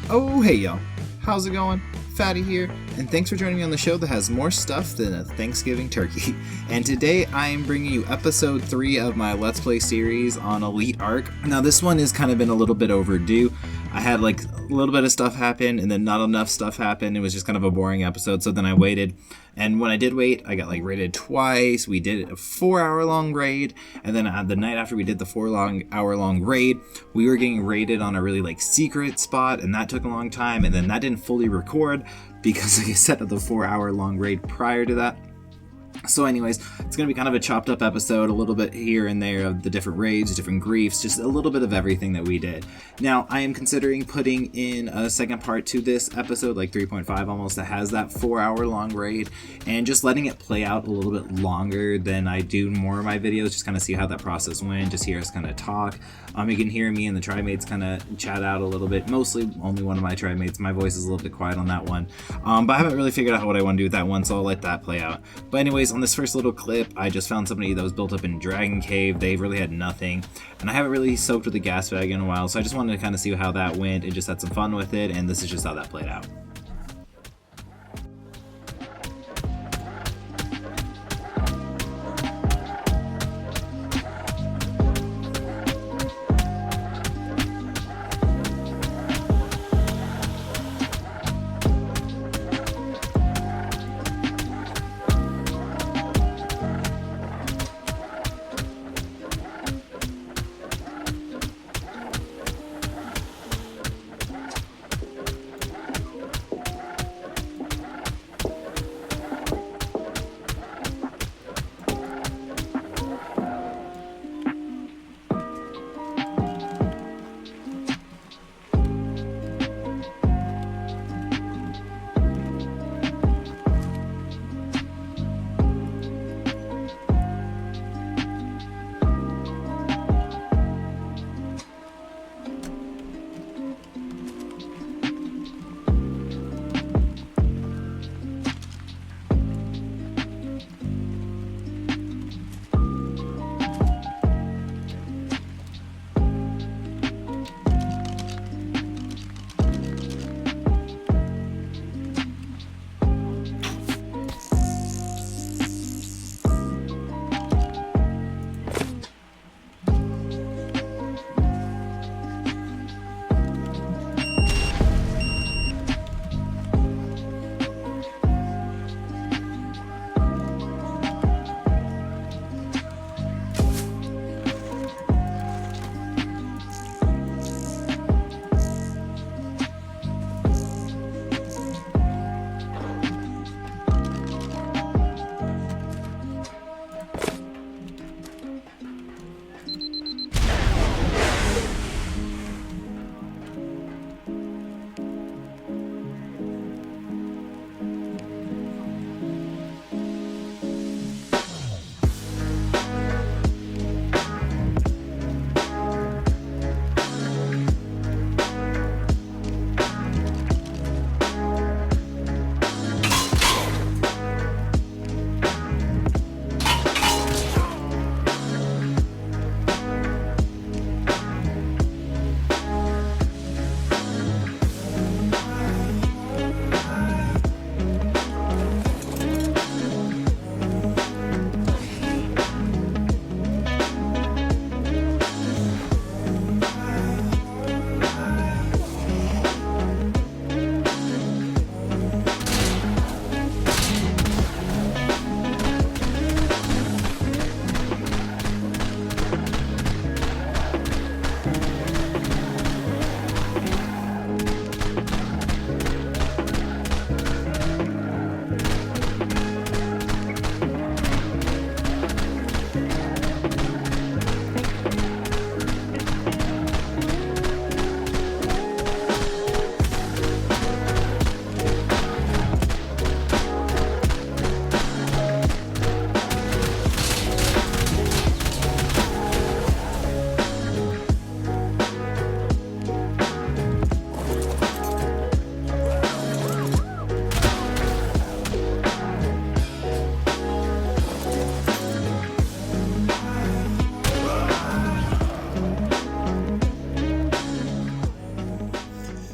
Oh, hey y'all. How's it going? Fatty here, and thanks for joining me on the show that has more stuff than a Thanksgiving turkey. And today I am bringing you episode 3 of my Let's Play series on Elite Ark. Now this one has kind of been a little bit overdue. I had like a little bit of stuff happen and then not enough stuff happened. It was just kind of a boring episode, so then I waited. And when I did wait, I got like raided twice. We did a 4-hour long raid, and then the night after we did the 4-hour long raid, we were getting raided on a really like secret spot, and that took a long time, and then that didn't fully record because like I said, of the 4-hour long raid prior to that. So anyways, it's going to be kind of a chopped up episode, a little bit here and there of the different raids, different griefs, just a little bit of everything that we did. Now, I am considering putting in a second part to this episode, like 3.5 almost, that has that 4-hour long raid, and just letting it play out a little bit longer than I do more of my videos, just kind of see how that process went, just hear us kind of talk. You can hear me and the trimates kind of chat out a little bit, mostly only one of my trimates. My voice is a little bit quiet on that one, but I haven't really figured out what I want to do with that one, so I'll let that play out. But anyways, on this first little clip, I just found somebody that was built up in Dragon Cave. They really had nothing, and I haven't really soaked with the gas bag in a while, so I just wanted to kind of see how that went and just had some fun with it, and this is just how that played out.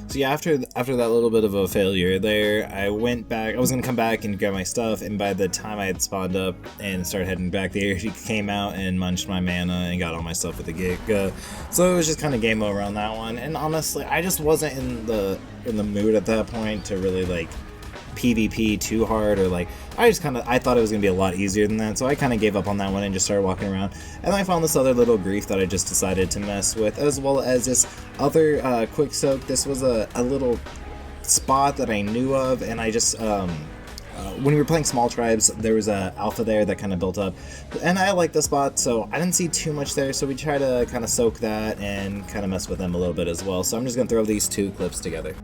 So yeah, after that little bit of a failure there, I went back. I was gonna come back and grab my stuff, and by the time I had spawned up and started heading back there, she came out and munched my mana and got all my stuff with the Giga. So it was just kind of game over on that one. And honestly, I just wasn't in the mood at that point to really like PvP too hard, or like I thought it was gonna be a lot easier than that, so I kind of gave up on that one and just started walking around. And I found this other little grief that I just decided to mess with, as well as this other quick soak. This was a little spot that I knew of, and I just when we were playing small tribes, there was a alpha there that kind of built up, and I liked the spot, so I didn't see too much there, so we try to kind of soak that and kind of mess with them a little bit as well. So I'm just gonna throw these two clips together.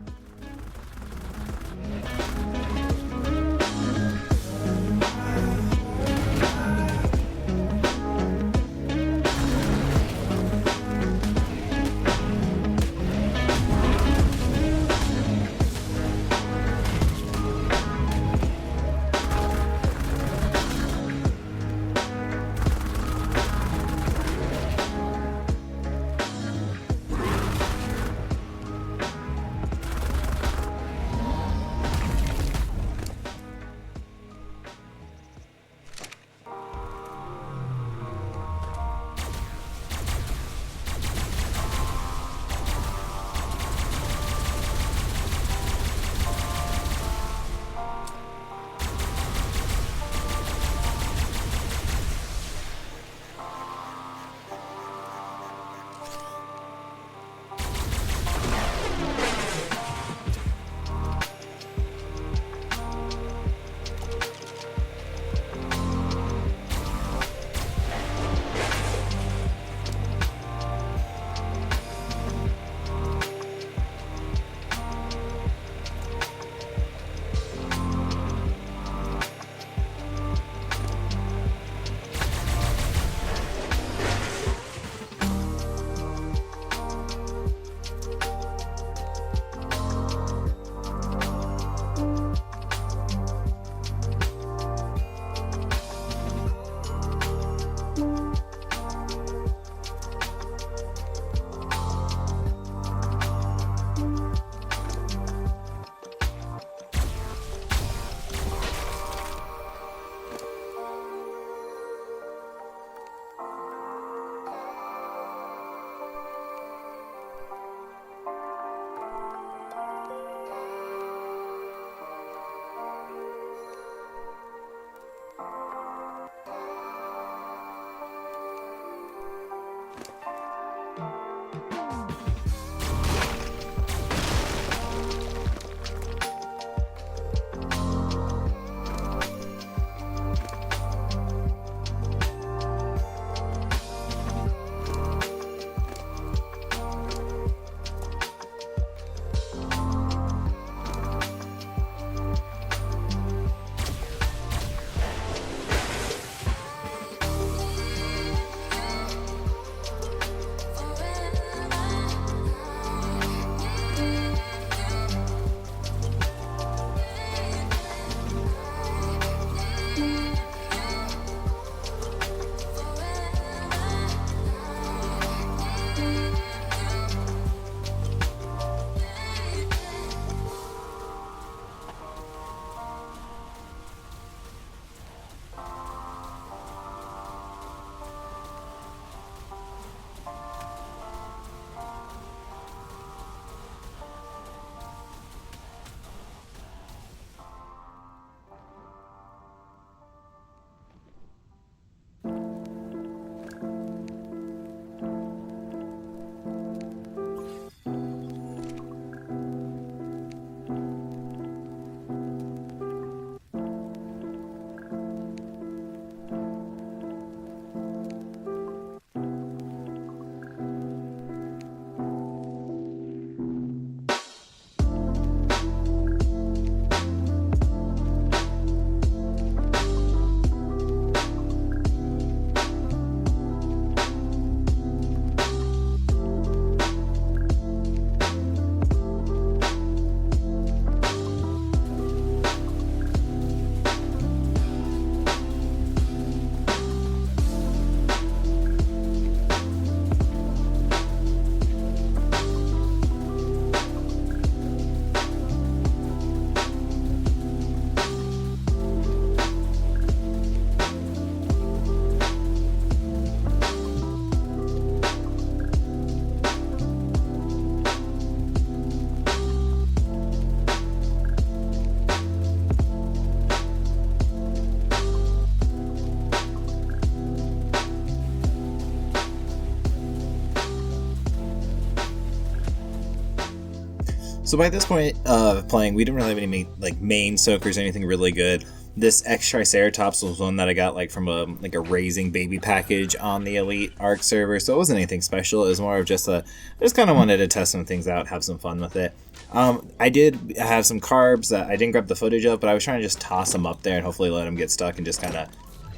So by this point of playing, we didn't really have any main soakers or anything really good. This X Triceratops was one that I got from a raising baby package on the Elite Ark server, so it wasn't anything special. It was more of just I just kind of wanted to test some things out, have some fun with it. I did have some carbs that I didn't grab the footage of, but I was trying to just toss them up there and hopefully let them get stuck and just kind of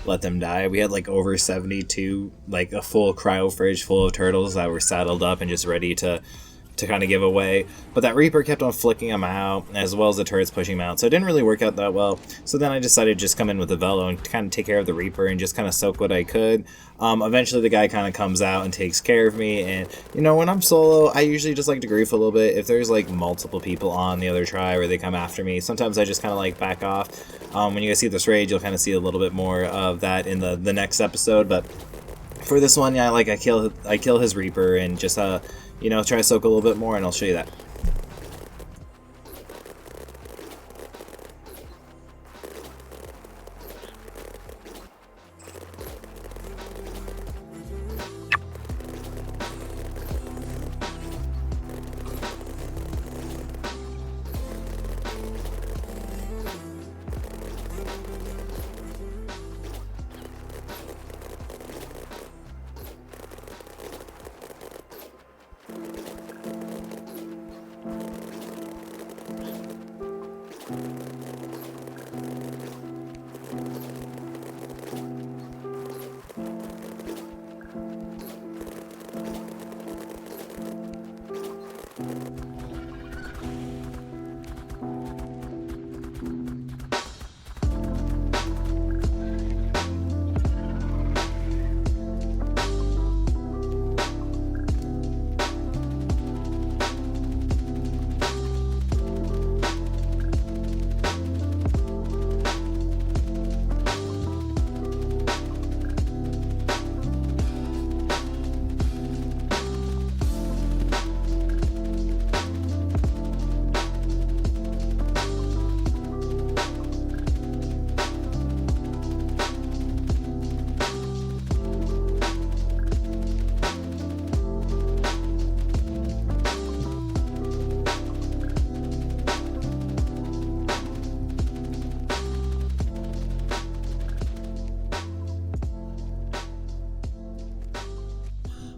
let them die. We had over 72, a full cryo fridge full of turtles that were saddled up and just ready to kind of give away, but that Reaper kept on flicking them out, as well as the turrets pushing them out, so it didn't really work out that well. So then I decided to just come in with the Velo and kind of take care of the Reaper and just kind of soak what I could. Eventually the guy kind of comes out and takes care of me, and when I'm solo, I usually just like to grief a little bit. If there's multiple people on the other try or they come after me, sometimes I just kind of back off. When you guys see this raid, you'll kind of see a little bit more of that in the next episode, but for this one, yeah, I kill his Reaper and just try to soak a little bit more, and I'll show you that.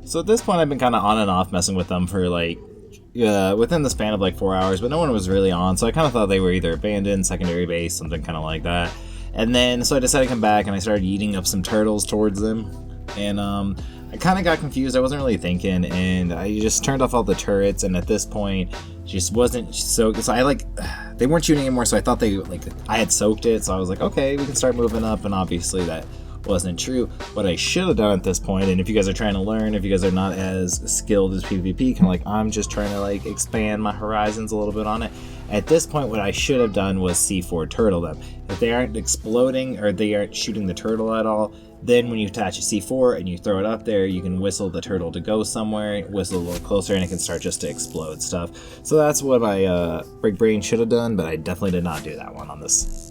So at this point, I've been kind of on and off messing with them for within the span of 4 hours, but no one was really on, so I kind of thought they were either abandoned, secondary base, something kind of like that. And then, so I decided to come back, and I started eating up some turtles towards them, and I kind of got confused. I wasn't really thinking, and I just turned off all the turrets, and at this point, just wasn't so they weren't shooting anymore, so I thought I had soaked it, so I was like, okay, we can start moving up, and obviously that wasn't true. What I should have done at this point, and if you guys are trying to learn, if you guys are not as skilled as PvP, kind of I'm just trying to expand my horizons a little bit on it. At this point, what I should have done was C4 turtle them. If they aren't exploding or they aren't shooting the turtle at all, then when you attach a C4 and you throw it up there, you can whistle the turtle to go somewhere, whistle a little closer, and it can start just to explode stuff. So that's what my Big Brain should have done, but I definitely did not do that one on this.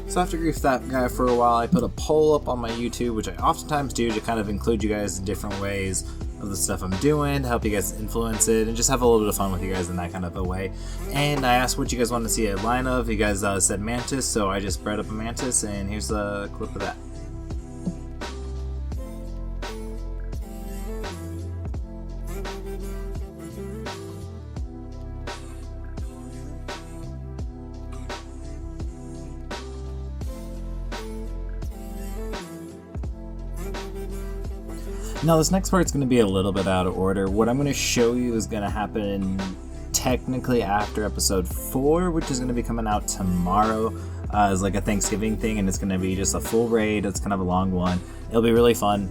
So after grief that guy for a while, I put a poll up on my YouTube, which I oftentimes do to kind of include you guys in different ways of the stuff I'm doing, to help you guys influence it, and just have a little bit of fun with you guys in that kind of a way. And I asked what you guys want to see a line of. You guys said mantis, so I just bred up a mantis, and here's a clip of that. Now this next part's going to be a little bit out of order. What I'm going to show you is going to happen technically after episode 4, which is going to be coming out tomorrow. Is like a Thanksgiving thing, and it's going to be just a full raid. It's kind of a long one. It'll be really fun.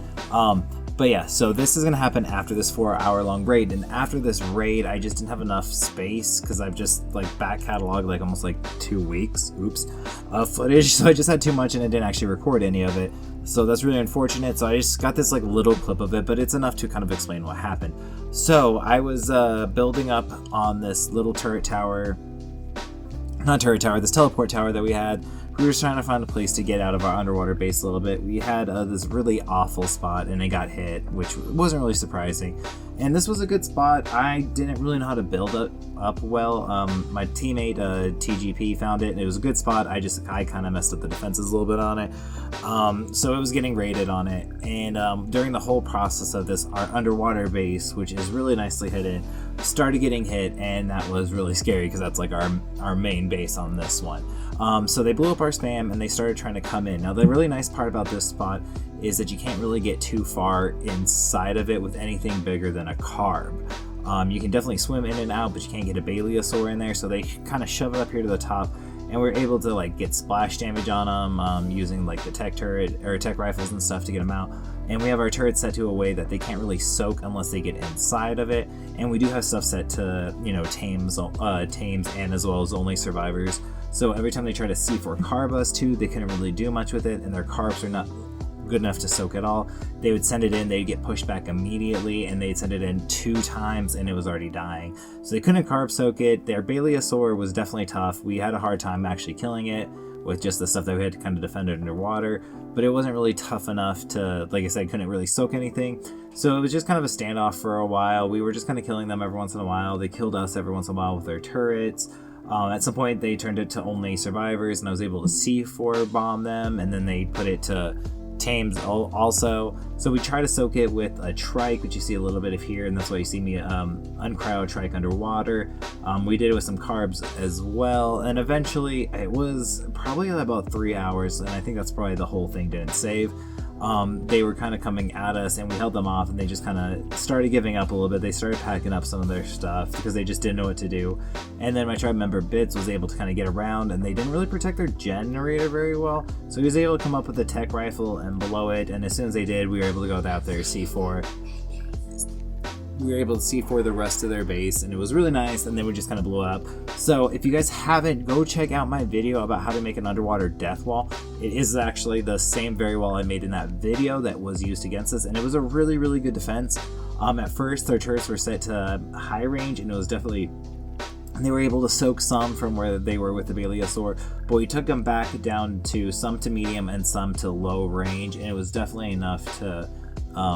But yeah, so this is going to happen after this 4-hour-long raid, and after this raid, I just didn't have enough space, because I've just, like, back cataloged, like, almost, like, 2 weeks, of footage, so I just had too much, and I didn't actually record any of it, so that's really unfortunate. So I just got this, like, little clip of it, but it's enough to kind of explain what happened. So I was building up on this little turret tower, this teleport tower that we had. We were trying to find a place to get out of our underwater base a little bit. We had this really awful spot, and it got hit, which wasn't really surprising. And this was a good spot. I didn't really know how to build up well. My teammate TGP found it, and it was a good spot. I kind of messed up the defenses a little bit on it. So it was getting raided on it. And during the whole process of this, our underwater base, which is really nicely hidden, started getting hit, and that was really scary because that's like our main base on this one. So they blew up our spam, and they started trying to come in. Now, the really nice part about this spot is that you can't really get too far inside of it with anything bigger than a carb. You can definitely swim in and out, but you can't get a Baleosaur in there, so they kind of shove it up here to the top, and we're able to like get splash damage on them using like the tech turret or tech rifles and stuff to get them out. And we have our turrets set to a way that they can't really soak unless they get inside of it. And we do have stuff set to, you know, tames and as well as only survivors. So every time they try to C4 carb us too, they couldn't really do much with it, and their carbs are not good enough to soak at all. They would send it in, they'd get pushed back immediately, and they'd send it in 2 times and it was already dying. So they couldn't carb soak it. Their Baleosaur was definitely tough. We had a hard time actually killing it with just the stuff that we had to kind of defend it underwater, but it wasn't really tough enough to, like I said, couldn't really soak anything. So it was just kind of a standoff for a while. We were just kind of killing them every once in a while. They killed us every once in a while with their turrets. At some point they turned it to only survivors, and I was able to C4 bomb them, and then they put it to tames also. So we try to soak it with a trike, which you see a little bit of here, and that's why you see me uncryo trike underwater. We did it with some carbs as well, and eventually it was probably about 3 hours, and I think that's probably the whole thing didn't save. They were kind of coming at us, and we held them off, and they just kind of started giving up a little bit. They started packing up some of their stuff because they just didn't know what to do. And then my tribe member Bits was able to kind of get around, and they didn't really protect their generator very well, so he was able to come up with a tech rifle and blow it, and as soon as they did, we were able to go out there C4. We were able to C4 the rest of their base, and it was really nice, and then we just kind of blew up. So if you guys haven't, go check out my video about how to make an underwater death wall. It is actually the same very wall I made in that video that was used against us, and it was a really, really good defense. At first, their turrets were set to high range, and it was definitely... And they were able to soak some from where they were with the Baleosaur, but we took them back down to some to medium and some to low range, and it was definitely enough to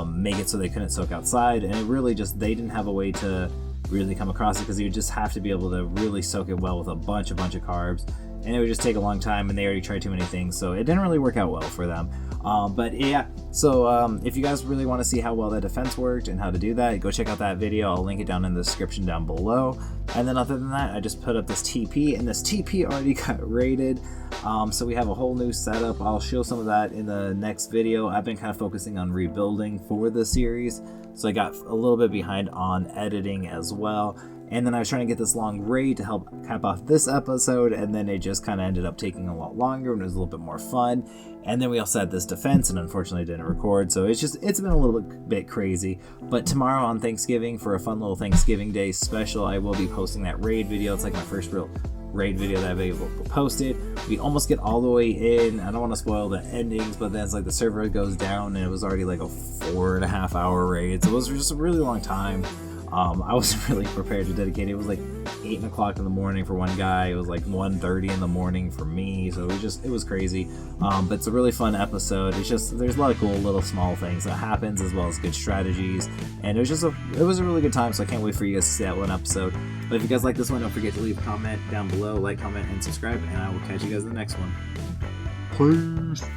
make it so they couldn't soak outside. And it really just, they didn't have a way to really come across it because you would just have to be able to really soak it well with a bunch of carbs, and it would just take a long time, and they already tried too many things, so it didn't really work out well for them. But yeah, so if you guys really want to see how well that defense worked and how to do that, go check out that video. I'll link it down in the description down below. And then other than that, I just put up this TP, and this TP already got raided. So we have a whole new setup. I'll show some of that in the next video. I've been kind of focusing on rebuilding for the series, so I got a little bit behind on editing as well. And then I was trying to get this long raid to help cap off this episode, and then it just kind of ended up taking a lot longer, and it was a little bit more fun. And then we also had this defense, and unfortunately didn't record, so it's been a little bit crazy. But tomorrow on Thanksgiving, for a fun little Thanksgiving Day special, I will be posting that raid video. It's like my first real raid video that I've been able to post it. We almost get all the way in. I don't want to spoil the endings, but then it's like the server goes down, and it was already like a 4.5 hour raid, so it was just a really long time. I wasn't really prepared to dedicate it. It was like 8 o'clock in the morning for one guy. It was like 1:30 in the morning for me. So it was crazy. But it's a really fun episode. It's just, there's a lot of cool little small things that happens, as well as good strategies. And it was a really good time. So I can't wait for you guys to see that one episode. But if you guys like this one, don't forget to leave a comment down below, like, comment, and subscribe. And I will catch you guys in the next one. Peace.